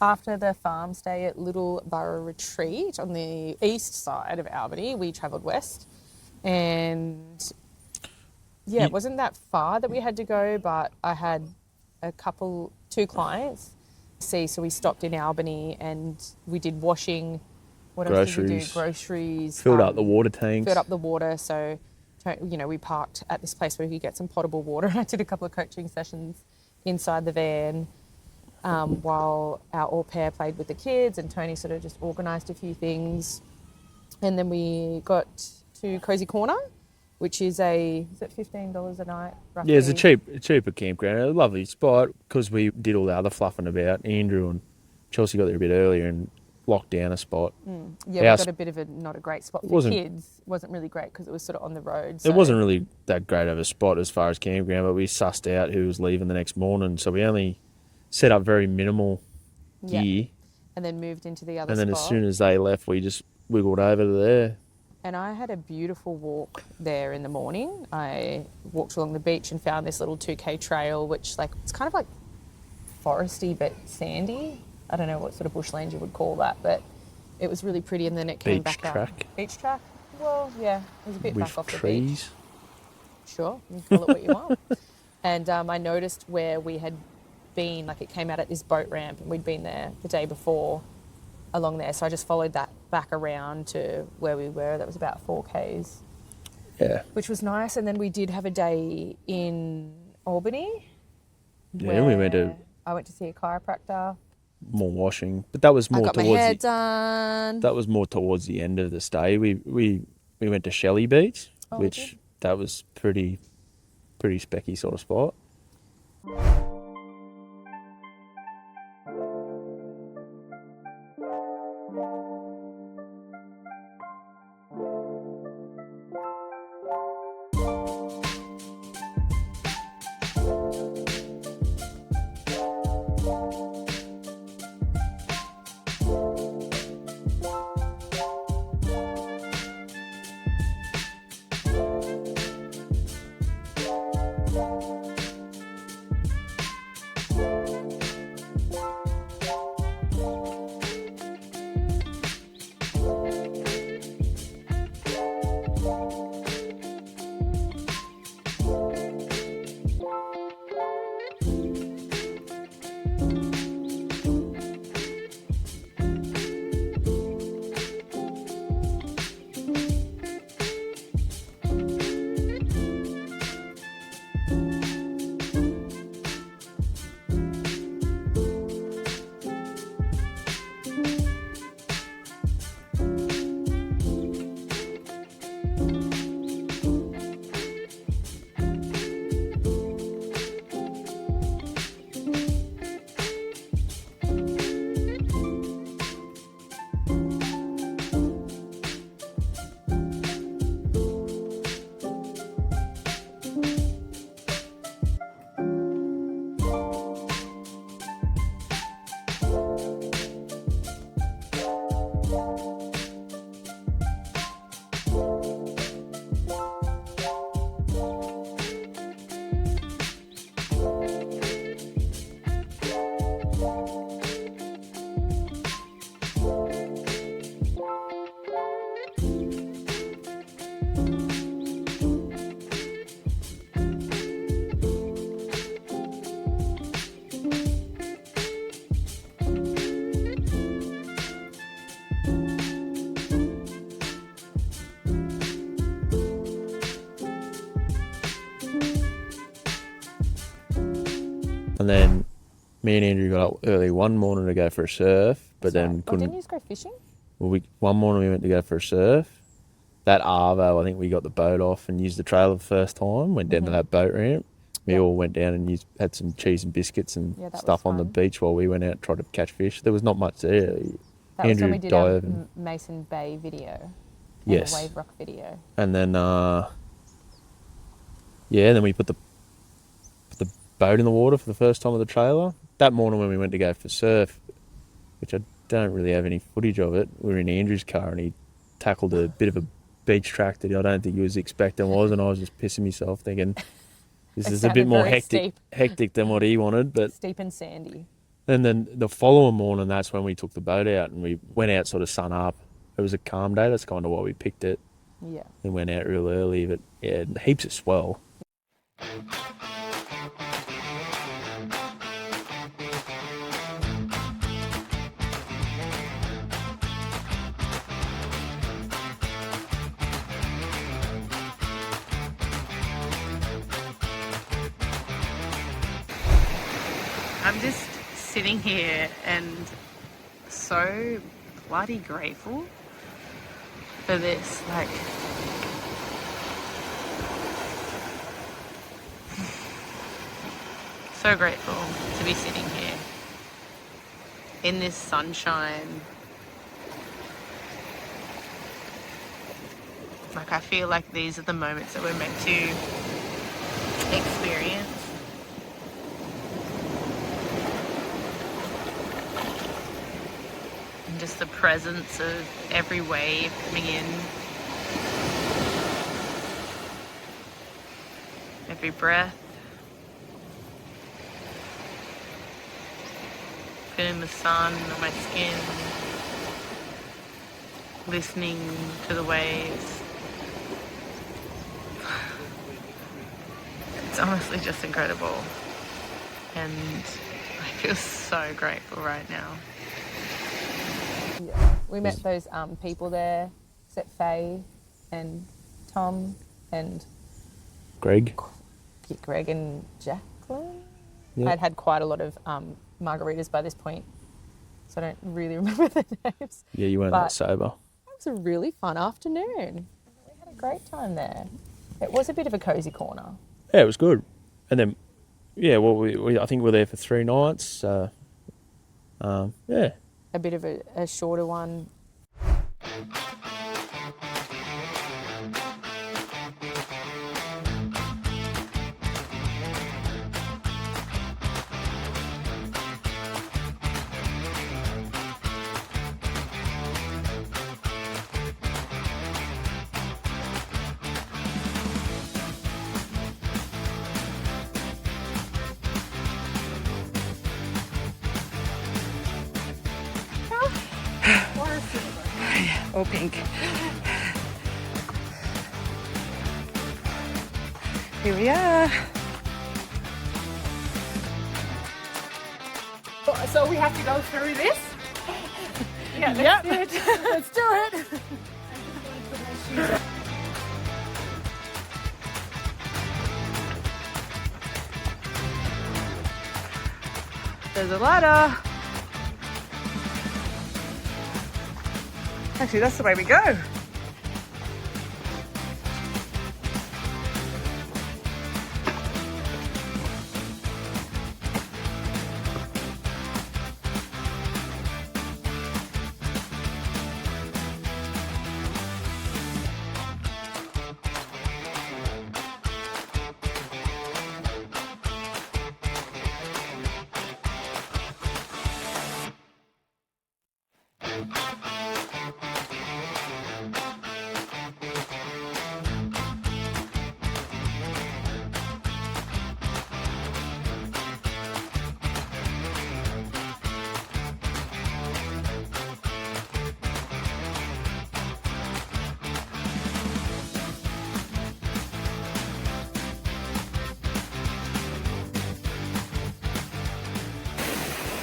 after the farm stay at Little Burra Retreat on the east side of Albany, we travelled west. And yeah, it wasn't that far that we had to go, but I had two clients. So we stopped in Albany and we did washing. What else did we do? Groceries. Filled up the water tanks. Filled up the water. So, we parked at this place where we could get some potable water. I did a couple of coaching sessions inside the van while our au pair played with the kids, and Tony sort of just organised a few things. And then we got to Cosy Corner, which is is it $15 a night, roughly? Yeah, it's a cheaper campground. A lovely spot because we did all the other fluffing about. Andrew and Chelsea got there a bit earlier and locked down a spot. Yeah, we got a bit of not a great spot for kids. It wasn't really great because it was sort of on the road. So. It wasn't really that great of a spot as far as campground, but we sussed out who was leaving the next morning. So we only set up very minimal gear. And then moved into the other spot. And then as soon as they left, we just wiggled over to there. And I had a beautiful walk there in the morning. I walked along the beach and found this little 2K trail, which it's kind of like foresty but sandy. I don't know what sort of bushland you would call that, but it was really pretty. And then it came back up. Beach track? Well, yeah, it was a bit back off the beach. Sure, you can call it what you want. And I noticed where we had been, it came out at this boat ramp, and we'd been there the day before along there. So I just followed that back around to where we were. That was about 4Ks. Yeah. Which was nice. And then we did have a day in Albany. Yeah, I went to see a chiropractor. More washing, but that was more towards my hair done. That was more towards the end of the stay. We went to Shelley Beach, which that was pretty specky sort of spot. And then me and Andrew got up early one morning to go for a surf, but then couldn't. Didn't you just go fishing? Well, one morning we went to go for a surf. That arvo, I think we got the boat off and used the trailer the first time. Went down to that boat ramp. We all went down and had some cheese and biscuits and stuff on the beach while we went out and tried to catch fish. There was not much there. That was when we did our Mason Bay video. Yes. The Wave Rock video. And then, then we put the boat in the water for the first time with the trailer. That morning when we went to go for surf, which I don't really have any footage of it, we were in Andrew's car and he tackled a bit of a beach track that I don't think he was expecting and I was just pissing myself thinking this is a bit more hectic than what he wanted. But steep and sandy. And then the following morning, that's when we took the boat out and we went out sort of sun up. It was a calm day. That's kind of why we picked it. Yeah. And went out real early, but yeah, heaps of swell. I'm just sitting here and so bloody grateful for this. Like, so grateful to be sitting here in this sunshine. Like, I feel like these are the moments that we're meant to experience. And just the presence of every wave coming in, every breath, feeling the sun on my skin, listening to the waves. It's honestly just incredible, and I feel so grateful right now. Yeah, we met those people there, except Faye and Tom and Greg. Yeah, Greg and Jacqueline. Yep. I'd had quite a lot of margaritas by this point, so I don't really remember the names. Yeah, you weren't that sober. It was a really fun afternoon. We had a great time there. It was a bit of a cozy corner. Yeah, it was good. And then, yeah, well, we I think we were there for 3 nights. Yeah. A bit of a shorter one. Or pink. Here we are. So we have to go through this? Yeah, let's do it. Let's do it. There's a ladder. Actually, that's the way we go.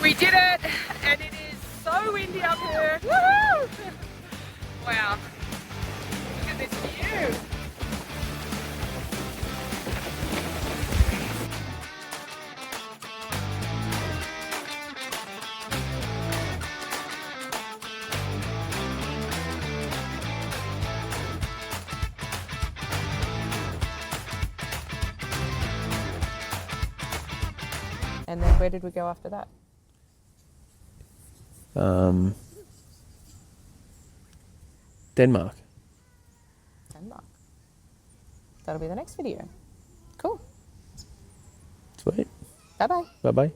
We did it, and it is so windy up here. Woohoo! Wow. Look at this view. And then where did we go after that? Denmark. Denmark. That'll be the next video. Cool. Sweet. Bye-bye. Bye-bye.